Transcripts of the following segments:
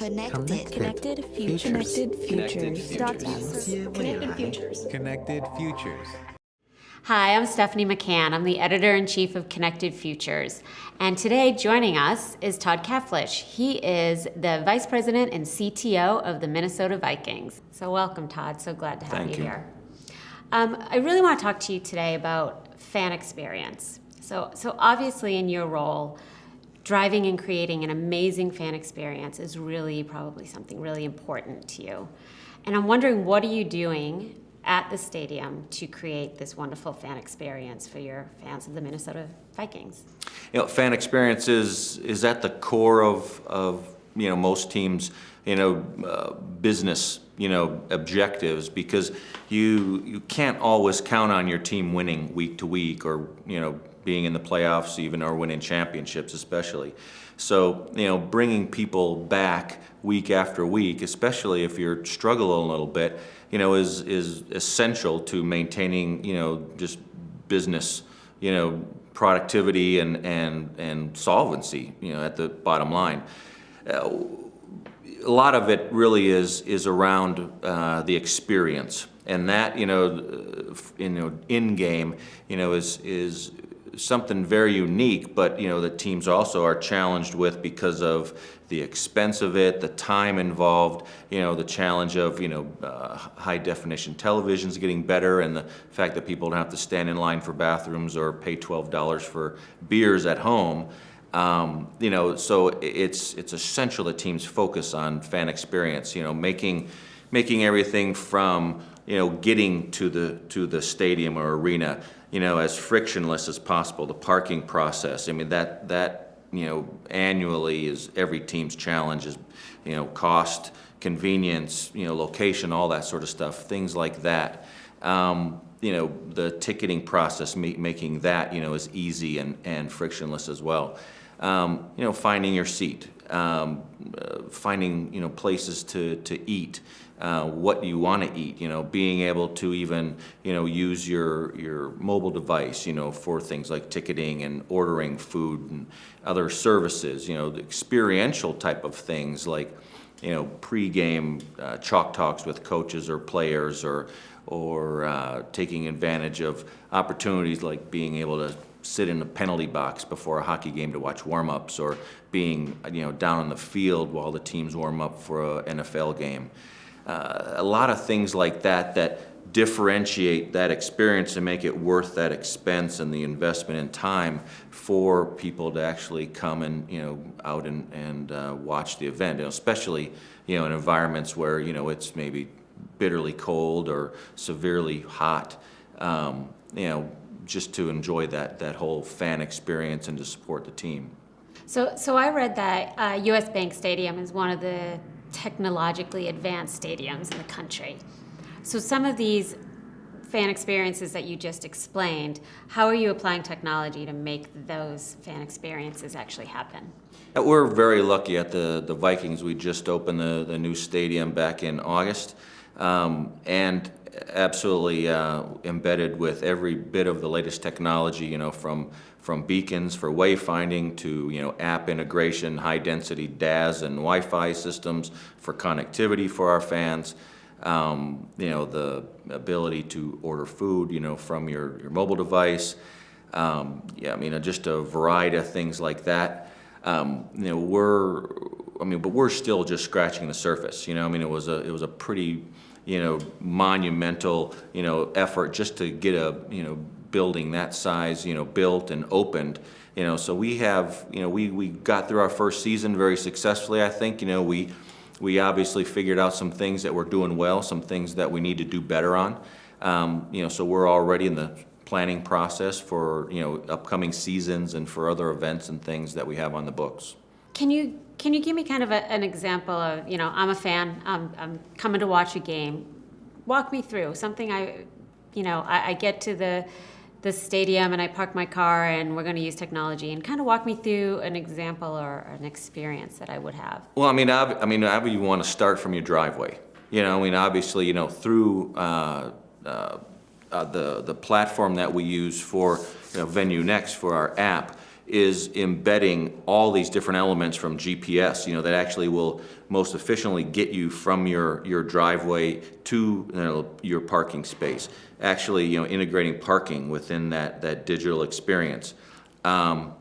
Connected futures. Connected futures. Hi, I'm Stephanie McCann. I'm the editor-in-chief of Connected Futures. And today joining us is Tod Caflisch. He is the vice president and CTO of the Minnesota Vikings. So welcome, Tod. So glad to have you here. I really want to talk to you today about fan experience. So obviously in your role, driving and creating an amazing fan experience is really probably something really important to you. And I'm wondering, what are you doing at the stadium to create this wonderful fan experience for your fans of the Minnesota Vikings? Fan experience is at the core of most teams, business, objectives, because you can't always count on your team winning week to week or, being in the playoffs even, or winning championships especially. So, bringing people back week after week, especially if you're struggling a little bit, is essential to maintaining, just business, productivity and solvency, at the bottom line. A lot of it really is around the experience, and that in game is something very unique, but that teams also are challenged with because of the expense of it, the time involved, the challenge of high definition televisions getting better, and the fact that people don't have to stand in line for bathrooms or pay $12 for beers at home. So it's essential that teams focus on fan experience. Making everything from getting to the stadium or arena as frictionless as possible. The parking process. I mean that annually is every team's challenge. Is cost, convenience, location, all that sort of stuff. Things like that. The ticketing process, making that as easy and frictionless as well. Finding your seat, finding places to eat, what you want to eat. Being able to even use your mobile device, for things like ticketing and ordering food and other services. The experiential type of things like pre-game chalk talks with coaches or players, or taking advantage of opportunities like being able to sit in the penalty box before a hockey game to watch warm-ups, or being down on the field while the teams warm up for an NFL game. A lot of things like that differentiate that experience and make it worth that expense and the investment in time for people to actually come and out and watch the event, especially in environments where it's maybe bitterly cold or severely hot. Just to enjoy that whole fan experience and to support the team. So I read that U.S. Bank Stadium is one of the technologically advanced stadiums in the country. So some of these fan experiences that you just explained, how are you applying technology to make those fan experiences actually happen? We're very lucky at the Vikings. We just opened the new stadium back in August, and absolutely embedded with every bit of the latest technology, from beacons for wayfinding to app integration, high density DAS and Wi-Fi systems for connectivity for our fans. The ability to order food, from your mobile device. Just a variety of things like that. But we're still just scratching the surface. It was a pretty monumental, effort just to get a, building that size, built and opened. So we have, we got through our first season very successfully, I think. We obviously figured out some things that we're doing well, some things that we need to do better on. So we're already in the planning process for, upcoming seasons and for other events and things that we have on the books. Can you give me kind of an example of, I'm a fan, I'm coming to watch a game. Walk me through something I get to the stadium and I park my car and we're going to use technology, and kind of walk me through an example or an experience that I would have. Well, you want to start from your driveway. Obviously, through the platform that we use for Venue Next for our app is embedding all these different elements from GPS, that actually will most efficiently get you from your driveway to your parking space. Actually, integrating parking within that digital experience. And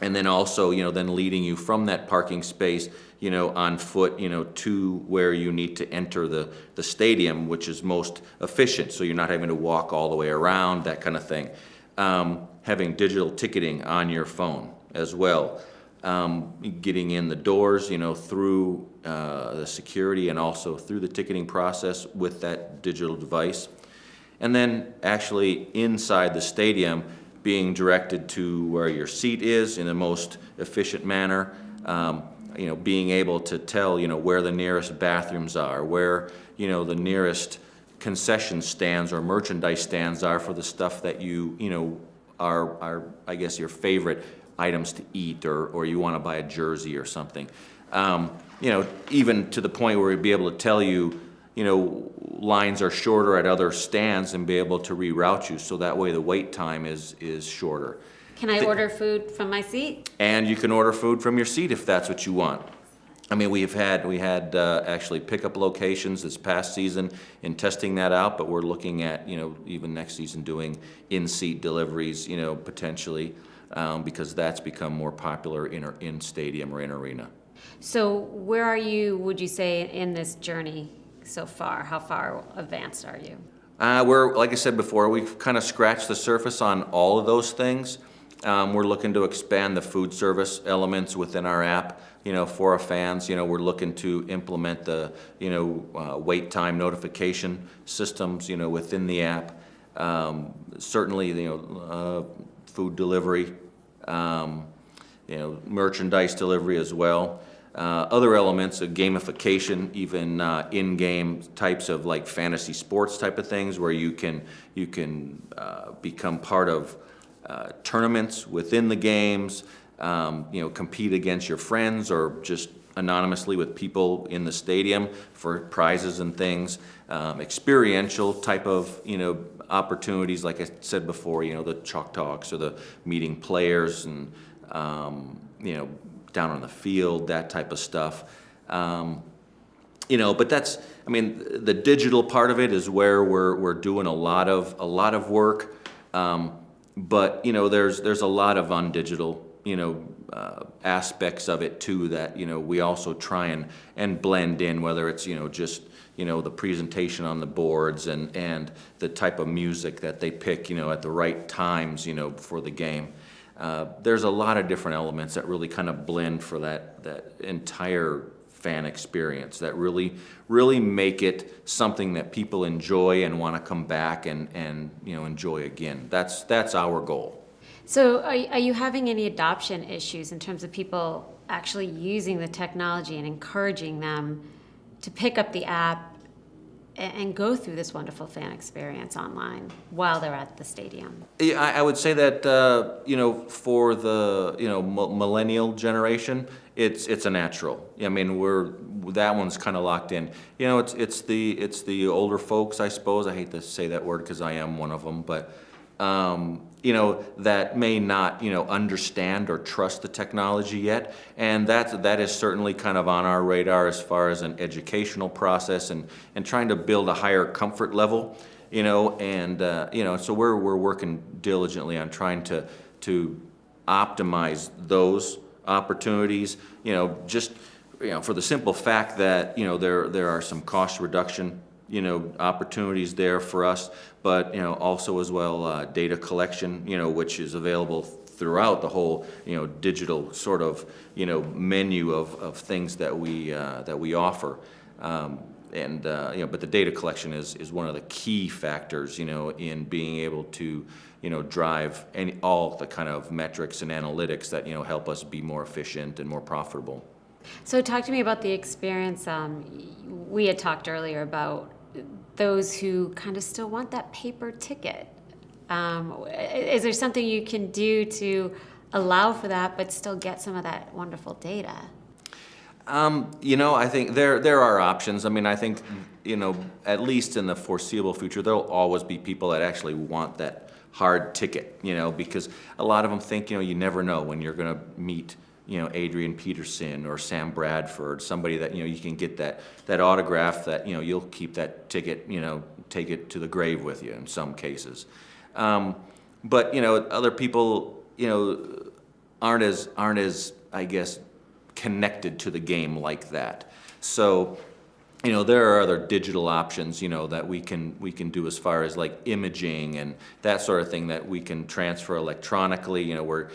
then also, then leading you from that parking space, on foot, to where you need to enter the stadium, which is most efficient. So you're not having to walk all the way around, that kind of thing. Having digital ticketing on your phone as well. Getting in the doors, through the security and also through the ticketing process with that digital device. And then actually inside the stadium, being directed to where your seat is in the most efficient manner, being able to tell, where the nearest bathrooms are, where, the nearest concession stands or merchandise stands are for the stuff that are I guess your favorite items to eat, or you want to buy a jersey or something. Even to the point where we'd be able to tell you, lines are shorter at other stands and be able to reroute you, so that way the wait time is shorter. Can I order food from my seat? And you can order food from your seat if that's what you want. I mean, we had actually pickup locations this past season in testing that out, but we're looking at, even next season doing in-seat deliveries, potentially, because that's become more popular in stadium or in arena. So where are you, would you say, in this journey so far? How far advanced are you? We're, like I said before, we've kind of scratched the surface on all of those things. We're looking to expand the food service elements within our app, for our fans. We're looking to implement the, wait time notification systems, within the app. Certainly, food delivery, merchandise delivery as well. Other elements of gamification, even in-game types of like fantasy sports type of things, where you can become part of tournaments within the games, compete against your friends or just anonymously with people in the stadium for prizes and things. Experiential type of opportunities, like I said before, the chalk talks or the meeting players and down on the field, that type of stuff. But that's, the digital part of it is where we're doing a lot of work. But there's a lot of undigital, aspects of it too that we also try and blend in, whether it's just the presentation on the boards and the type of music that they pick at the right times for the game. There's a lot of different elements that really kind of blend for that entire fan experience that really make it something that people enjoy and want to come back and enjoy again. That's our goal. So are you having any adoption issues in terms of people actually using the technology and encouraging them to pick up the app and go through this wonderful fan experience online while they're at the stadium? Yeah, I would say that for the millennial generation, it's a natural. That one's kind of locked in. It's the older folks, I suppose. I hate to say that word because I am one of them, but that may not understand or trust the technology yet, and that is certainly kind of on our radar as far as an educational process and trying to build a higher comfort level. So we're working diligently on trying to optimize those opportunities. For the simple fact that there are some cost reduction opportunities there for us, but also as well data collection, which is available throughout the whole digital sort of menu of things that we offer. But the data collection is one of the key factors in being able to drive all the kind of metrics and analytics that help us be more efficient and more profitable. So talk to me about the experience. We had talked earlier about those who kind of still want that paper ticket. Is there something you can do to allow for that but still get some of that wonderful data? I think there are options. I think, at least in the foreseeable future, there'll always be people that actually want that hard ticket, because a lot of them think, you never know when you're going to meet, Adrian Peterson or Sam Bradford, somebody that, you can get that autograph that, you'll keep that ticket, take it to the grave with you in some cases. But, other people, aren't as, I guess, connected to the game like that. So, there are other digital options, that we can do as far as like imaging and that sort of thing that we can transfer electronically, where,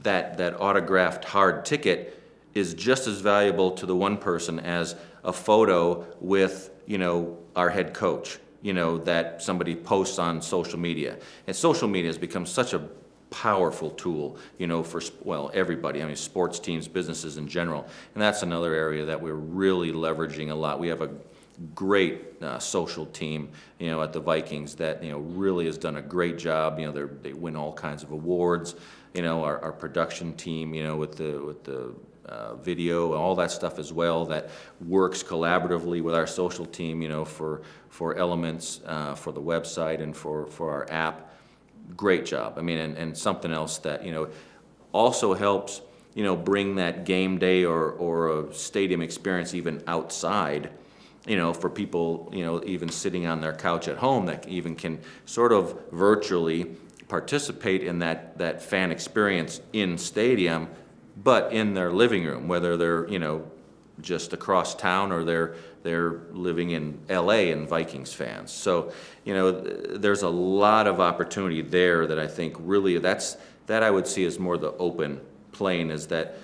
that autographed hard ticket is just as valuable to the one person as a photo with, our head coach, that somebody posts on social media. And social media has become such a powerful tool, for everybody. Sports teams, businesses in general, and that's another area that we're really leveraging a lot. We have a great social team, at the Vikings that really has done a great job. They win all kinds of awards. Our production team, with the video, all that stuff as well, that works collaboratively with our social team, for elements, for the website and for our app. Great job. And something else that, also helps, bring that game day or a stadium experience even outside, for people, even sitting on their couch at home that even can sort of virtually participate in that fan experience in stadium, but in their living room, whether they're, just across town or they're living in LA and Vikings fans. So, there's a lot of opportunity there that I think really that I would see as more the open plane, is that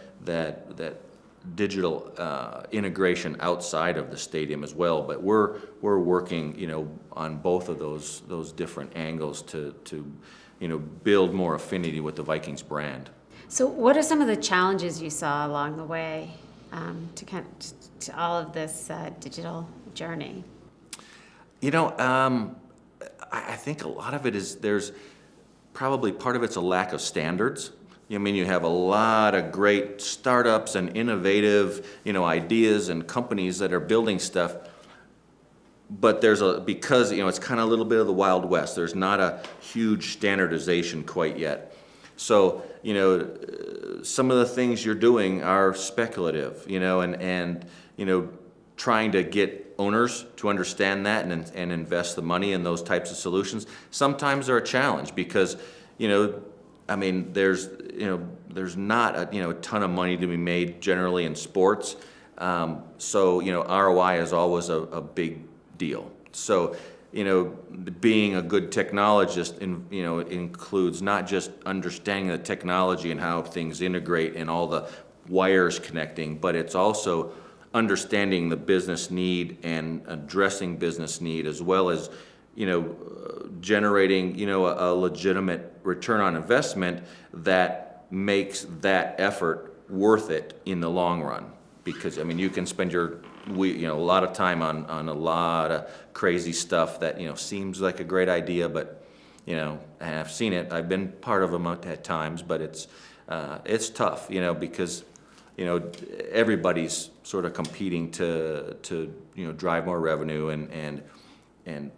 digital integration outside of the stadium as well. But we're working, on both of those different angles to build more affinity with the Vikings brand. So what are some of the challenges you saw along the way to all of this digital journey? I think a lot of it is there's probably part of it's a lack of standards. You have a lot of great startups and innovative, ideas and companies that are building stuff, but because it's kind of a little bit of the Wild West. There's not a huge standardization quite yet. So, some of the things you're doing are speculative, and trying to get owners to understand that and invest the money in those types of solutions sometimes they're a challenge because, there's not a ton of money to be made generally in sports. So, ROI is always a big deal. So, being a good technologist, includes not just understanding the technology and how things integrate and all the wires connecting, but it's also understanding the business need and addressing business need, as well as, generating, a legitimate return on investment that makes that effort worth it in the long run. Because, you can spend a lot of time on a lot of crazy stuff that, seems like a great idea, but, and I've seen it, I've been part of them at times, but it's tough, because, everybody's sort of competing to drive more revenue and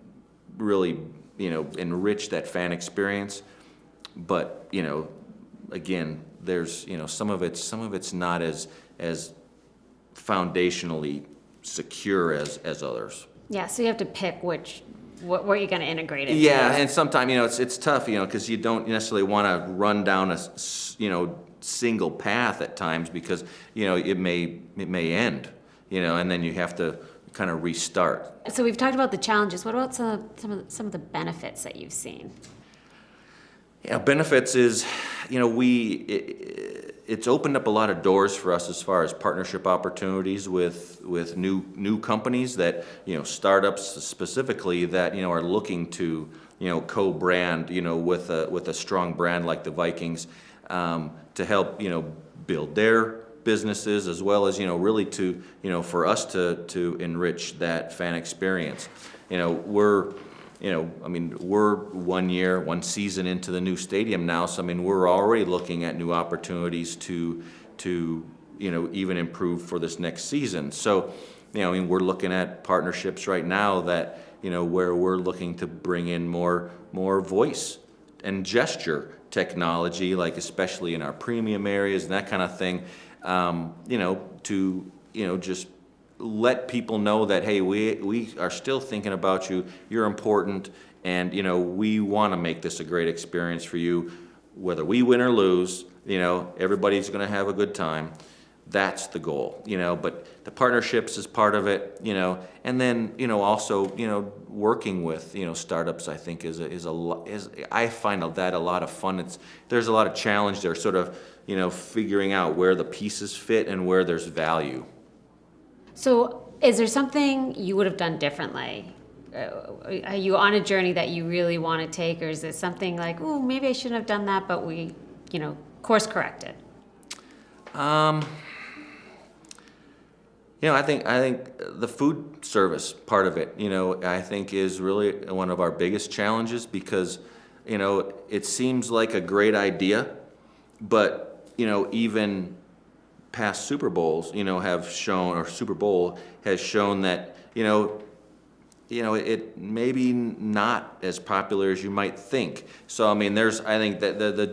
really, enrich that fan experience. But, again, there's, some of it's not as foundationally secure as others. Yeah, so you have to pick what you're going to integrate into. Yeah, and sometimes, it's tough, because you don't necessarily want to run down a, single path at times because, it may end, and then you have to kind of restart. So we've talked about the challenges. What about some of the benefits that you've seen? Yeah, benefits is, it's opened up a lot of doors for us as far as partnership opportunities with new companies that, startups specifically that, are looking to, co-brand, with a strong brand like the Vikings, to help, build their businesses as well as, really to, for us to enrich that fan experience. We're 1 season into the new stadium now, so we're already looking at new opportunities to even improve for this next season. So, we're looking at partnerships right now that where we're looking to bring in more voice and gesture technology, like especially in our premium areas and that kind of thing, to just let people know that, hey, we are still thinking about you, you're important, and we want to make this a great experience for you, whether we win or lose. Everybody's going to have a good time. That's the goal, but the partnerships is part of it, and then, also, working with, startups, I think I find that a lot of fun. There's a lot of challenge there, sort of, figuring out where the pieces fit and where there's value. So is there something you would have done differently? Are you on a journey that you really want to take, or is it something like, oh, maybe I shouldn't have done that, but we, course corrected? I think the food service part of it, I think is really one of our biggest challenges, because, it seems like a great idea, but, even past Super Bowls, have shown, or Super Bowl has shown that, it maybe not as popular as you might think. So, I think that the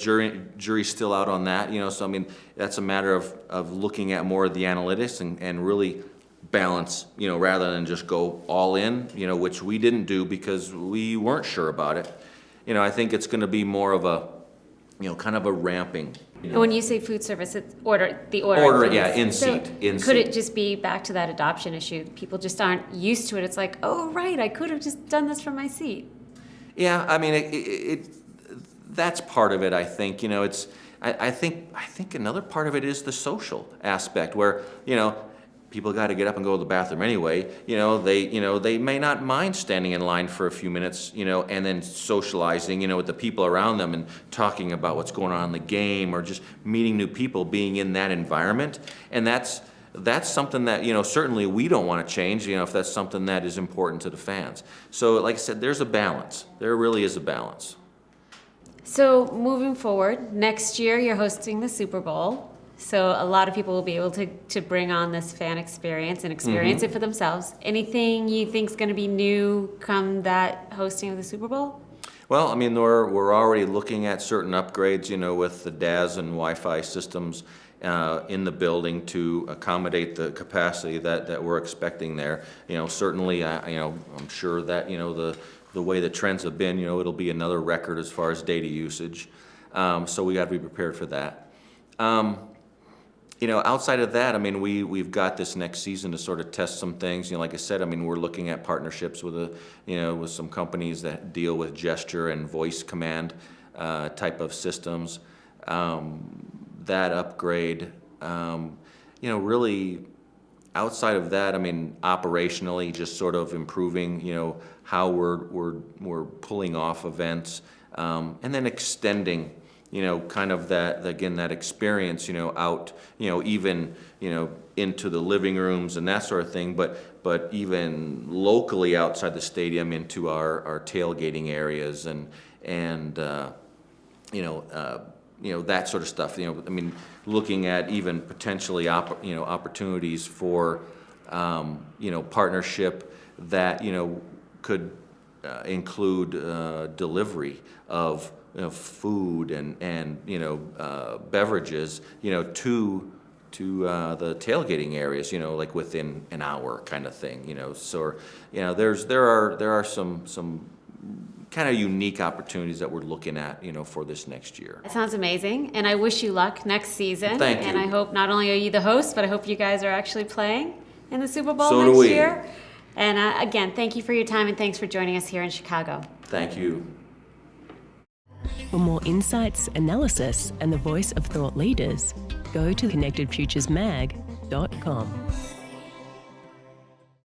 jury's still out on that, so, that's a matter of looking at more of the analytics and really balance, rather than just go all in, which we didn't do because we weren't sure about it. I think it's going to be more of a, kind of a ramping. And when you say food service, it's the order. Yeah, in seat. Could it just be back to that adoption issue? People just aren't used to it. It's like, oh, right, I could have just done this from my seat. Yeah, that's part of it. I think, I think another part of it is the social aspect, where, people got to get up and go to the bathroom anyway. They may not mind standing in line for a few minutes, and then socializing, with the people around them and talking about what's going on in the game, or just meeting new people, being in that environment. And that's something that, certainly we don't want to change, if that's something that is important to the fans. So, like I said, there's a balance. There really is a balance. So moving forward, next year you're hosting the Super Bowl. So a lot of people will be able to bring on this fan experience and experience it for themselves. Anything you think is going to be new come that hosting of the Super Bowl? Well, we're already looking at certain upgrades, with the DAS and Wi-Fi systems in the building to accommodate the capacity that we're expecting there. Certainly, I'm sure that, the way the trends have been, it'll be another record as far as data usage. So we got to be prepared for that. Outside of that, we've got this next season to sort of test some things. Like I said, we're looking at partnerships with with some companies that deal with gesture and voice command type of systems. That upgrade, really outside of that, operationally, just sort of improving, how we're pulling off events, and then extending, kind of that experience, out, even, into the living rooms and that sort of thing, but even locally outside the stadium into our tailgating areas and that sort of stuff. Looking at even potentially opportunities for partnership that could include delivery of food and beverages to the tailgating areas, like within an hour kind of thing. So there are some kind of unique opportunities that we're looking at, for this next year. That sounds amazing, and I wish you luck next season. Thank you. And I hope not only are you the host, but I hope you guys are actually playing in the Super Bowl So do next we. year. And again, thank you for your time, and thanks for joining us here in Chicago. Thank you. For more insights, analysis, and the voice of thought leaders, go to connectedfuturesmag.com.